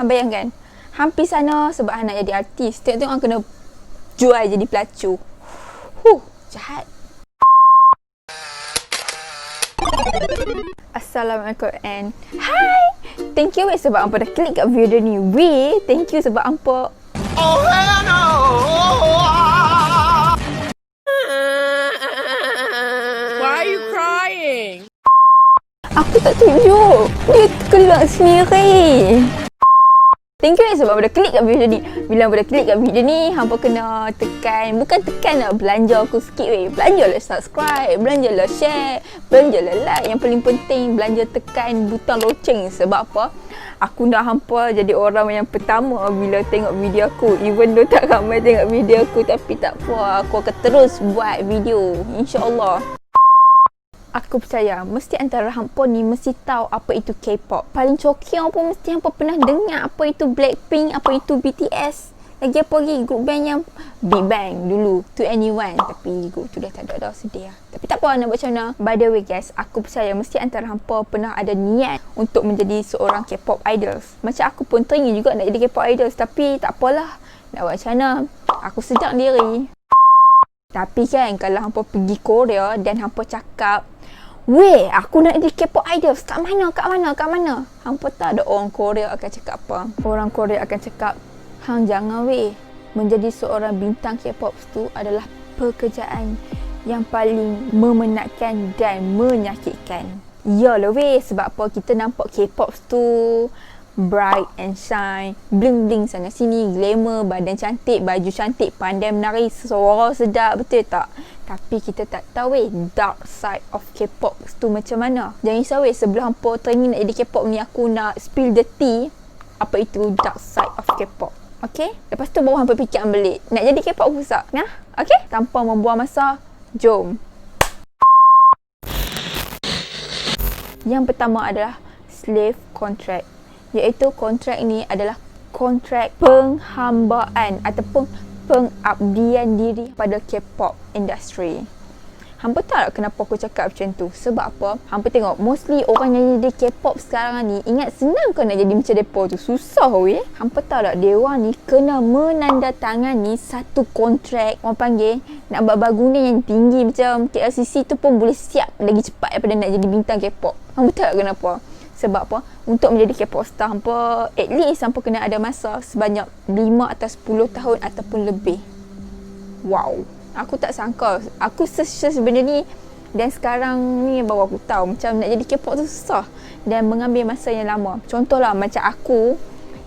Hang bayangkan. Hampir sana sebab hang nak jadi artis. Tengok-tengok hang kena jual jadi pelacur. Jahat. Assalamualaikum and hi. Thank you sebab hampa dah klik kat video ni. Thank you sebab hampa. Oh hell no. Why are you crying? Aku tak tunjuk. Dia kelak sendiri. Thank you sebab hampa dah klik kat video ni. Bila hampa dah klik kat video ni, hampa kena tekan. Bukan tekan lah, belanja aku sikit weh. Belanjalah subscribe, belanjalah share, belanjalah like. Yang paling penting, belanja tekan butang loceng. Sebab apa? Aku nak hampa jadi orang yang pertama bila tengok video aku. Even though tak ramai tengok video aku, tapi tak apa. Aku akan terus buat video. InsyaAllah. Aku percaya, mesti antara hampa ni mesti tahu apa itu K-pop. Paling cokiong pun mesti hampa pernah dengar apa itu Blackpink, apa itu BTS. Lagi apa lagi, group band yang Big Bang dulu, 2NE1. Tapi group tu dah tak ada, sedih lah. Tapi tak apa, nak buat macam mana. By the way guys, aku percaya mesti antara hampa pernah ada niat untuk menjadi seorang K-pop idols. Macam aku pun teringin juga nak jadi K-pop idols. Tapi tak apalah, nak buat macam mana. Aku sedar diri. Tapi kan, kalau hampa pergi Korea dan hampa cakap, weh, aku nak jadi K-pop idols. Kat mana? Hampa tak ada orang Korea akan cakap apa. Orang Korea akan cakap, hang jangan weh. Menjadi seorang bintang K-pop tu adalah pekerjaan yang paling memenatkan dan menyakitkan. Yalah weh, sebab apa kita nampak K-pop tu bright and shine, bling-bling sana sini, glamour, badan cantik, baju cantik, pandai menari, suara sedap, betul tak? Tapi kita tak tahu dark side of K-pop tu macam mana. Jangan risau sebelum hampa training nak jadi K-pop ni, aku nak spill the tea apa itu dark side of K-pop. Okay? Lepas tu baru hampa fikirkan balik. Nak jadi K-pop pusat. Nah? Okay? Tanpa membuang masa, jom. Yang pertama adalah slave contract. Iaitu kontrak ni adalah kontrak penghambaan ataupun pengabdian diri pada K-pop industry. Hampa tahu tak kenapa aku cakap macam tu? Sebab apa? Hampa tengok mostly orang yang jadi K-pop sekarang ni, ingat senang kau nak jadi macam depa tu. Susah weh. Hampa tahu tak dia orang ni kena menandatangani satu kontrak, orang panggil nak buat bangunan yang tinggi macam KLCC tu pun boleh siap lagi cepat daripada nak jadi bintang K-pop. Hampa tahu tak kenapa? Sebab apa? Untuk menjadi K-pop star, hampa at least hampa kena ada masa sebanyak 5 atau 10 tahun ataupun lebih. Wow. Aku tak sangka. Aku search benda ni dan sekarang ni baru aku tahu macam nak jadi K-pop tu susah dan mengambil masa yang lama. Contohlah macam aku,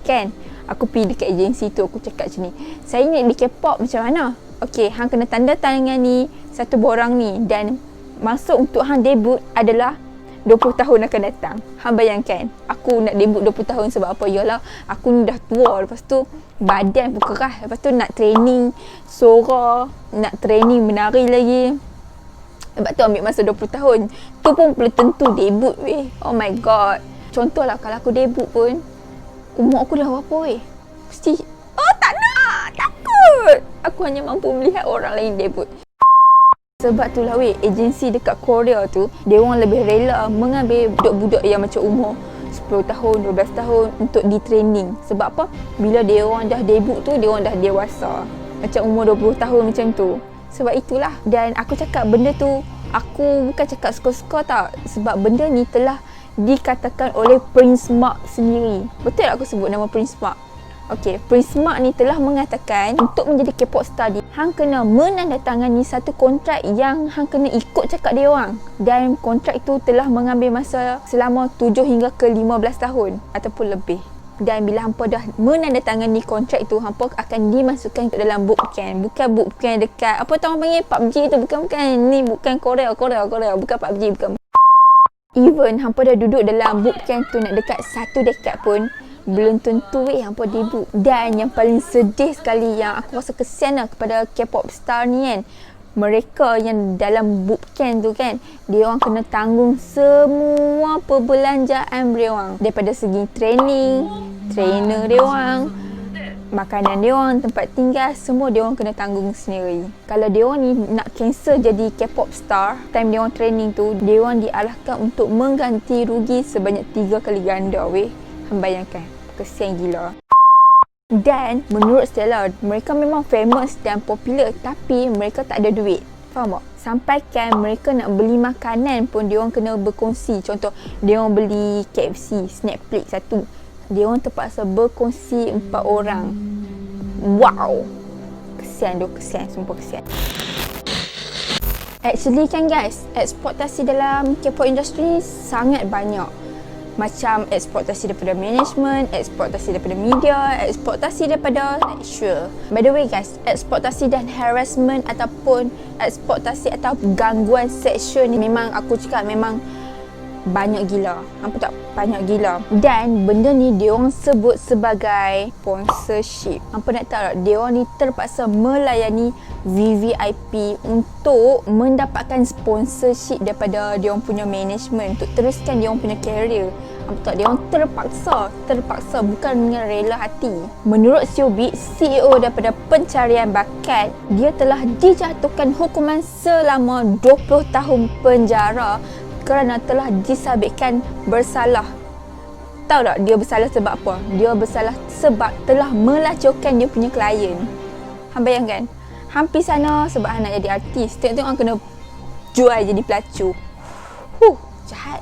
kan? Aku pergi dekat agensi tu, aku cakap macam ni. Saya nak jadi K-pop macam mana? Okey, hang kena tanda tangan ni satu borang ni dan masuk untuk hang debut adalah 20 tahun akan datang. Hang bayangkan, aku nak debut 20 tahun sebab apa? Yalah, aku ni dah tua. Lepas tu, badan pun keras. Lepas tu nak training suara, nak training menari lagi. Sebab tu ambil masa 20 tahun. Tu pun belum tentu debut weh. Oh my god. Contohlah kalau aku debut pun, umur aku dah berapa weh? Mesti, oh tak nak, takut. Aku hanya mampu melihat orang lain debut. Sebab tu lah weh, agensi dekat Korea tu, dia orang lebih rela mengambil budak-budak yang macam umur 10 tahun, 12 tahun untuk di training. Sebab apa? Bila dia orang dah debut tu, dia orang dah dewasa. Macam umur 20 tahun macam tu. Sebab itulah. Dan aku cakap benda tu, aku bukan cakap suka-suka tau. Sebab benda ni telah dikatakan oleh Prince Mark sendiri. Betul tak aku sebut nama Prince Mark? Okey, Prince Mark ni telah mengatakan untuk menjadi K-pop star ni, hang kena menandatangani satu kontrak yang hang kena ikut cakap dia orang. Dan kontrak tu telah mengambil masa selama 7 hingga ke 15 tahun ataupun lebih. Dan bila hampa dah menandatangani kontrak tu, hampa akan dimasukkan ke dalam bootcamp. Bukan bootcamp dekat apa tu orang panggil PUBG tu, bukan. Ni bukan Korea, bukan PUBG, bukan. Even hampa dah duduk dalam bootcamp tu nak dekat 1 dekad pun, belum tentu hampa debut. Dan yang paling sedih sekali, yang aku rasa kesian lah kepada K-pop star ni kan, mereka yang dalam bootcamp tu kan, dia orang kena tanggung semua perbelanjaan dia orang. Daripada segi training, trainer dia orang, makanan dia orang, tempat tinggal, semua dia orang kena tanggung sendiri. Kalau dia orang ni nak cancel jadi K-pop star, time dia orang training tu, dia orang diarahkan untuk mengganti rugi sebanyak 3 kali ganda weh. Hang bayangkan. Kesian gila. Dan menurut Stella, mereka memang famous dan popular tapi mereka tak ada duit. Faham tak? Sampaikan mereka nak beli makanan pun diorang kena berkongsi. Contoh, diorang beli KFC, snack plate satu. Diorang terpaksa berkongsi 4 orang. Wow! Kesian tu, kesian. Sumpah kesian. Actually kan guys, eksportasi dalam K-pop industry ni sangat banyak. Macam eksportasi daripada management, eksportasi daripada media, eksportasi daripada sexual. By the way guys, eksportasi dan harassment ataupun eksportasi atau gangguan seksual ni memang aku cakap memang banyak gila. Nampak tak? Banyak gila. Dan benda ni diorang sebut sebagai sponsorship. Hampa nak tahu tak? Diorang ni terpaksa melayani VVIP untuk mendapatkan sponsorship daripada diorang punya management untuk teruskan diorang punya career. Hampa tak? Diorang terpaksa bukan dengan rela hati. Menurut Xiaobi, CEO daripada pencarian bakat, dia telah dijatuhkan hukuman selama 20 tahun penjara kerana telah disabitkan bersalah. Tahu tak dia bersalah sebab apa? Dia bersalah sebab telah melacurkan dia punya klien. Hang bayangkan, hampir sana sebab hang nak jadi artis, tengok-tengok hang kena jual jadi pelacur. Jahat.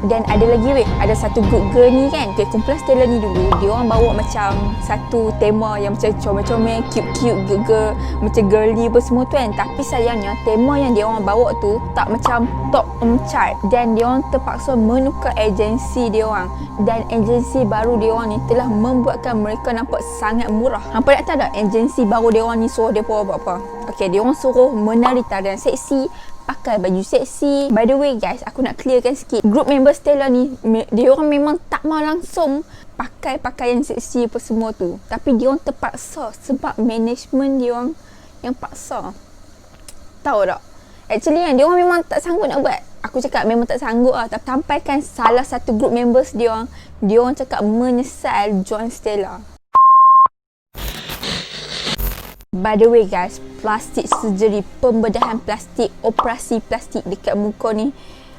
Dan ada lagi ada satu group girl ni kan, kumpulan Stella ni dulu, dia orang bawa macam satu tema yang macam comel-comel, cute-cute, girl, macam girly apa semua tu kan. Tapi sayangnya tema yang dia orang bawa tu tak macam top chart dan dia orang terpaksa menukar agensi dia orang. Dan agensi baru dia orang ni telah membuatkan mereka nampak sangat murah. Hampa nak tahu tak agensi baru dia orang ni suruh dia buat apa? Okey, dia orang suruh menari tarian seksi, pakai baju seksi. By the way guys, aku nak clearkan sikit. Group member Stella ni, dia orang memang tak mau langsung pakai pakaian seksi apa semua tu. Tapi dia orang terpaksa sebab management dia orang yang paksa. Tahu tak? Actually kan, dia orang memang tak sanggup nak buat. Aku cakap memang tak sanggup lah. Tapi sampaikan salah satu group members dia orang cakap menyesal join Stella. By the way guys, plastik surgery, pembedahan plastik, operasi plastik dekat muka ni,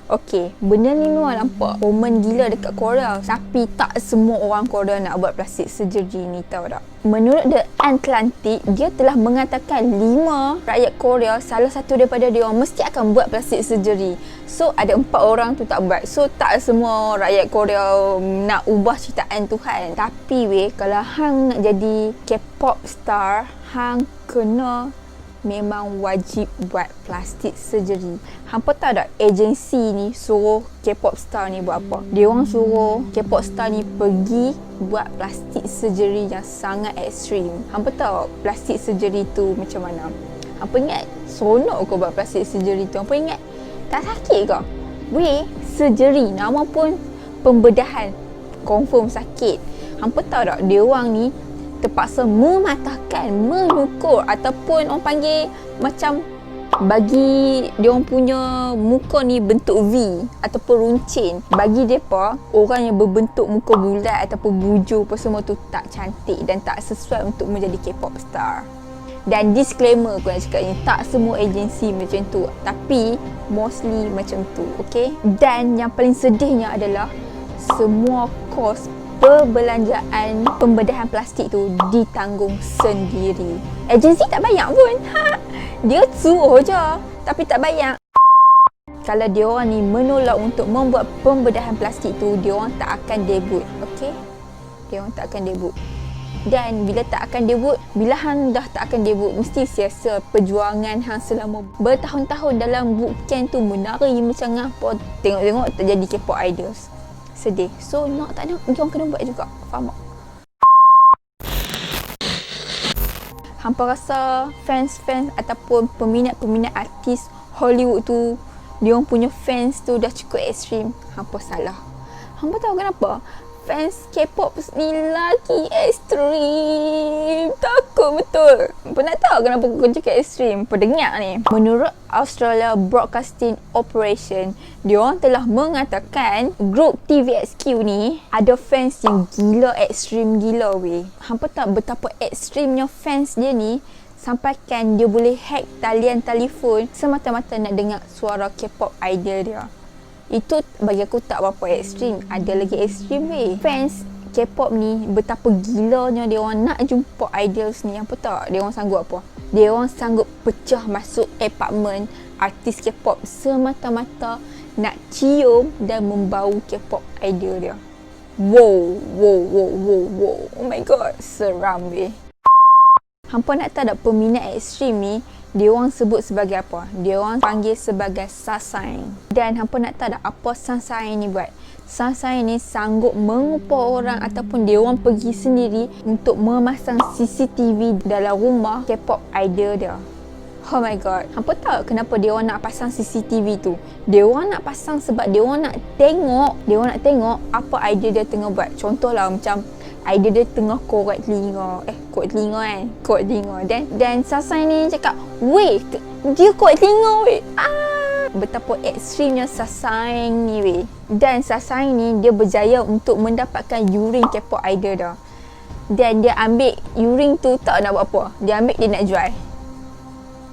okey, benda ni memang nampak common gila dekat Korea. Tapi tak semua orang Korea nak buat plastik surgery ni, tahu tak? Menurut The Atlantic, dia telah mengatakan 5 rakyat Korea, salah satu daripada dia orang mesti akan buat plastik surgery. So ada 4 orang tu tak buat. So tak semua rakyat Korea nak ubah ciptaan Tuhan. Tapi kalau hang nak jadi K-pop star, hang kena memang wajib buat plastik surgery. Hampa tahu tak agensi ni suruh K-pop star ni buat apa? Dia orang suruh K-pop star ni pergi buat plastik surgery yang sangat ekstrim. Hampa tahu plastik surgery tu macam mana? Hampa ingat seronok kau buat plastik surgery tu? Hampa ingat tak sakit ke? Weh, surgery, nama pun pembedahan, confirm sakit. Hampa tahu tak dia orang ni terpaksa mematahkan, menukur ataupun orang panggil macam bagi dia orang punya muka ni bentuk V ataupun runcing. Bagi depa, orang yang berbentuk muka bulat ataupun bujur apa semua tu tak cantik dan tak sesuai untuk menjadi K-pop star. Dan disclaimer aku nak cakap ni, tak semua agensi macam tu, tapi mostly macam tu, okey? Dan yang paling sedihnya adalah semua kos perbelanjaan pembedahan plastik tu ditanggung sendiri. Agensi tak bayar pun. Dia suruh je tapi tak bayar. Kalau dia orang ni menolak untuk membuat pembedahan plastik tu, dia orang tak akan debut, okey? Dia orang tak akan debut. Dan bila tak akan debut, bila hang dah tak akan debut, mesti sia-sia perjuangan hang selama bertahun-tahun dalam bootcamp tu, menari macam apa. Tengok-tengok tak jadi K-pop idols. Sedih. So nak tak nak, dia orang kena buat juga. Faham tak? Hampa rasa fans-fans ataupun peminat-peminat artis Hollywood tu, dia orang punya fans tu dah cukup ekstrim. Hampa salah. Hampa tahu kenapa? Fans K-pop ni lagi ekstrim. Takut betul. Hampa nak tahu kenapa aku cakap ekstrim? Pendengar ni. Menurut Australia Broadcasting Operation, dia orang telah mengatakan grup TVXQ ni ada fans yang gila, ekstrim gila weh. Hampa tahu betapa ekstrimnya fans dia ni, sampaikan dia boleh hack talian telefon semata-mata nak dengar suara K-pop idol dia. Itu bagi aku tak berapa ekstrim. Ada lagi ekstrim weh. Fans K-pop ni betapa gilanya dia orang nak jumpa idols ni. Apa tak? Dia orang sanggup apa? Dia orang sanggup pecah masuk apartment artis K-pop semata-mata nak cium dan membau K-pop idol dia. Wow. Oh my god, seram weh. Hampa nak tahu tak peminat ekstrim ni, dia orang sebut sebagai apa? Dia orang panggil sebagai sasaeng. Dan hampa nak tahu tak apa sasaeng ni buat? Sasaeng ni sanggup mengupah orang ataupun dia orang pergi sendiri untuk memasang CCTV dalam rumah K-pop idol dia. Oh my god. Hampa tahu kenapa dia orang nak pasang CCTV tu? Dia orang nak pasang sebab dia orang nak tengok apa idol dia tengah buat. Contohlah macam idol dia tengah korek telinga. Korek telinga. Dan Sasaeng ni cakap, "Weh, dia korek telinga weh." Betapa ekstrimnya Sasaeng ni weh. Dan Sasaeng ni dia berjaya untuk mendapatkan urine K-pop idol dah. Dan dia ambil urine tu tak nak buat apa. Dia ambil dia nak jual.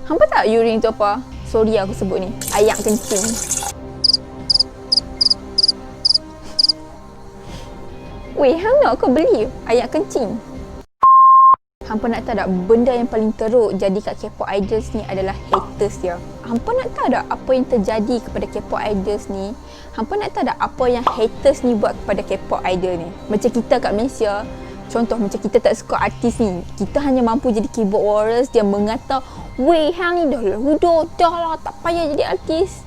Hampa tak urine tu apa? Sorry aku sebut ni. Ayak kencing. Weh, hang nak kau beli ayak kencing? Hampa nak tahu tak benda yang paling teruk jadi kat K-pop idols ni adalah haters dia. Hampa nak tahu tak apa yang terjadi kepada K-pop idols ni? Hampa nak tahu tak apa yang haters ni buat kepada K-pop idol ni? Macam kita kat Malaysia, contoh macam kita tak suka artis ni, kita hanya mampu jadi keyboard warriors yang mengata, "Weh, hang ni dah lah, tak payah jadi artis."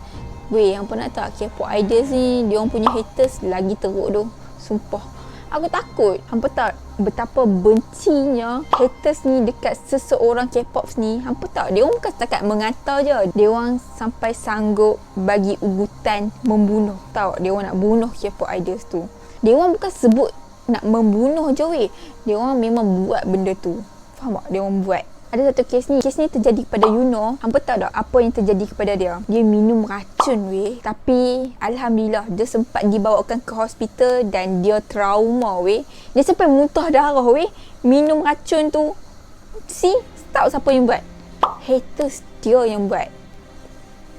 Weh, hampa nak tahu K-pop idols ni, dia orang punya haters lagi teruk tu. Sumpah. Aku takut. Hampa tahu betapa bencinya haters ni dekat seseorang K-pop ni. Hampa tahu dia orang bukan setakat mengata je. Dia orang sampai sanggup bagi ugutan membunuh. Tahu dia orang nak bunuh K-pop idols tu. Dia orang bukan sebut nak membunuh je weh. Dia orang memang buat benda tu. Faham tak? Dia orang buat. Ada satu kes ni terjadi kepada Yuno. Hampa tahu tak apa yang terjadi kepada dia? Dia minum racun weh. Tapi alhamdulillah dia sempat dibawakan ke hospital dan dia trauma weh. Dia sampai muntah darah weh. Minum racun tu. Tahu siapa yang buat? Haters dia yang buat.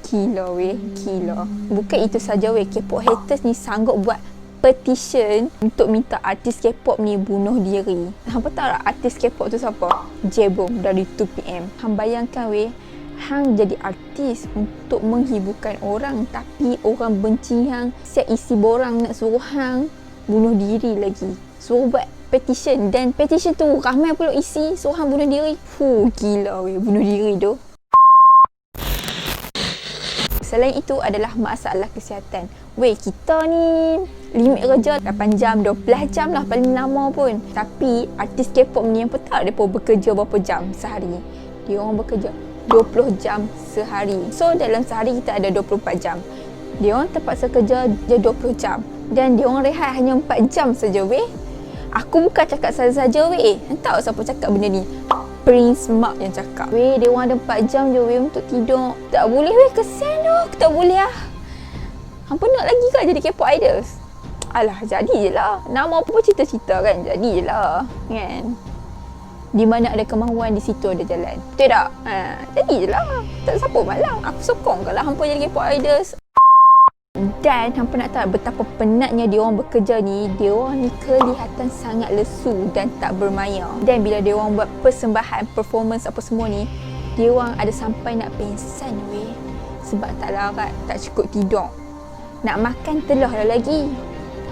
Gila weh, gila. Bukan itu saja weh, K-pop haters ni sanggup buat petition untuk minta artis K-pop ni bunuh diri. Hampa tahu tak artis K-pop tu siapa? Jaebom dari 2PM. Hang bayangkan weh, hang jadi artis untuk menghiburkan orang tapi orang benci hang, siap isi borang nak suruh hang bunuh diri lagi. Suruh buat petition dan petition tu ramai pula isi suruh hang bunuh diri. Gila weh, bunuh diri tu. Selain itu adalah masalah kesihatan. Weh, kita ni limit kerja 8 jam, 12 jam lah paling lama pun. Tapi artis K-pop ni yang tak mereka bekerja berapa jam sehari. Dia orang bekerja 20 jam sehari. So dalam sehari kita ada 24 jam. Dia orang terpaksa kerja je 20 jam. Dan dia orang rehat hanya 4 jam saja weh. Aku bukan cakap saja-saja weh. Tahu siapa cakap benda ni? Prince Mark yang cakap. Weh, dia orang ada 4 jam je weh untuk tidur. Tak boleh weh, kesian tu. Aku tak boleh lah. Hampa nak lagi ke jadi K-pop idols? Alah, jadi je lah. Nama apa pun cita-cita kan? Jadi je lah. Kan? Di mana ada kemahuan, di situ ada jalan. Betul tak? Jadi je lah. Tak siapa malang. Aku sokong kalau hampa jadi K-pop idols. Dan hampa nak tahu betapa penatnya dia orang bekerja ni. Dia orang ni kelihatan sangat lesu dan tak bermaya. Dan bila dia orang buat persembahan, performance apa semua ni, dia orang ada sampai nak pingsan weh. Sebab tak larat, tak cukup tidur. Nak makan telah dah lagi.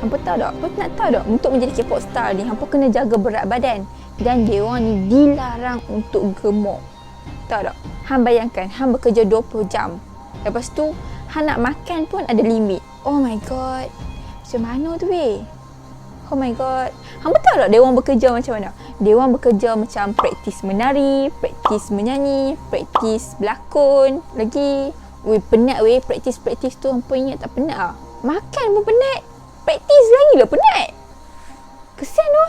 Hampa tahu tak? Hampa nak tahu tak? Untuk menjadi K-pop star ni, hampa kena jaga berat badan. Dan dia orang ni dilarang untuk gemuk. Tahu tak? Hang bayangkan, hang bekerja 20 jam. Lepas tu, hang nak makan pun ada limit. Oh my god. Macam mana tu weh? Oh my god. Hampa tahu tak dia orang bekerja macam mana? Dia orang bekerja macam praktis menari, praktis menyanyi, praktis berlakon. Lagi, weh penat weh praktis-praktis tu. Hampa ingat tak penat lah? Makan pun penat. Praktis lagi lah penat. Kesian tu.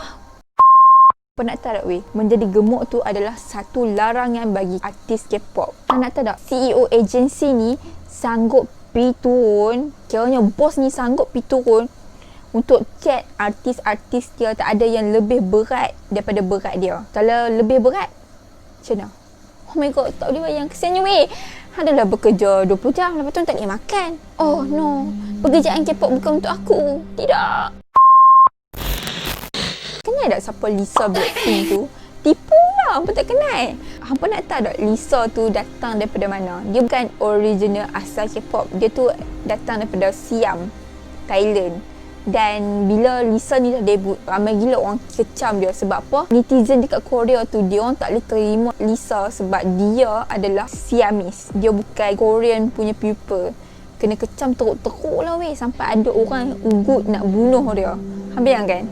Apa nak tahu tak weh? Menjadi gemuk tu adalah satu larangan bagi artis K-pop. Nak tahu tak? CEO agensi ni sanggup pergi turun. Kiranya bos ni sanggup pergi turun untuk chat artis-artis dia. Tak ada yang lebih berat daripada berat dia. Kalau lebih berat, macam mana? Oh my god, tak boleh bayang. Kesiannya weh. Adalah bekerja 20 jam, lepas tu tak boleh makan. Oh no, pekerjaan K-pop bukan untuk aku. Tidak. kenal tak siapa Lisa Blackpink tu? Tipu lah, hampa tak kenal. Hampa nak tahu tak Lisa tu datang daripada mana? Dia bukan original asal K-pop. Dia tu datang daripada Siam, Thailand. Dan bila Lisa ni dah debut, ramai gila orang kecam dia. Sebab apa? Netizen dekat Korea tu, dia orang tak boleh terima Lisa sebab dia adalah Siamese. Dia bukan Korean punya pupil. Kena kecam teruk-teruk lah weh. Sampai ada orang ugut nak bunuh dia. Habis kan?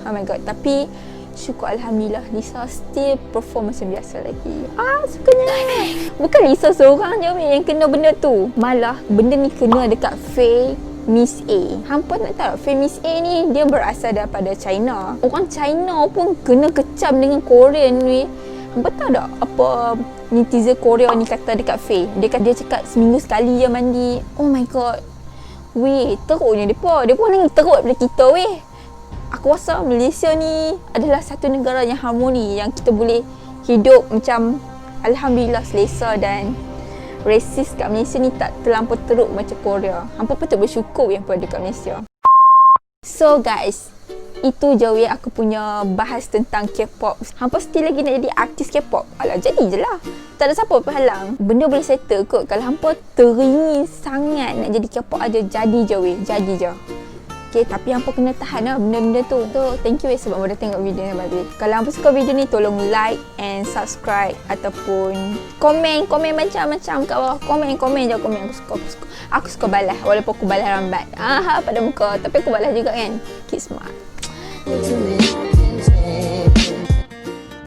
Oh my god. Tapi syukur Alhamdulillah Lisa still perform macam biasa lagi. Sukanya. Bukan Lisa seorang je weh yang kena benda tu. Malah benda ni kena dekat Faye Miss A. Hampa nak tahu Faye Miss A ni dia berasal daripada China. Orang China pun kena kecam dengan Korean ni. Hampa tahu tak apa netizen Korea ni kata dekat Faye? Dia cakap seminggu sekali je mandi. Oh my god. Weh, teruknya depa. Depa lagi teruk daripada kita weh. Aku rasa Malaysia ni adalah satu negara yang harmoni, yang kita boleh hidup macam Alhamdulillah selesa dan rasis kat Malaysia ni tak terlampau teruk macam Korea. Hampa patut bersyukur yang pada kat Malaysia. So guys, itu je weh aku punya bahas tentang K-pop. Hampa still lagi nak jadi artis K-pop? Alah, jadi je lah. Tak ada siapa penghalang. Benda boleh settle kot. Kalau hampa teringin sangat nak jadi K-pop aja, jadi je weh. Jadi je. Okay, tapi hampa kena tahan lah benda-benda tu. So, thank you sebab dah tengok video ni habis. Kalau hampa suka video ni, tolong like and subscribe ataupun komen macam-macam kat bawah. Komen je, komen. Aku suka balas walaupun aku balas lambat. Pada muka, tapi aku balas juga kan. Keep smart.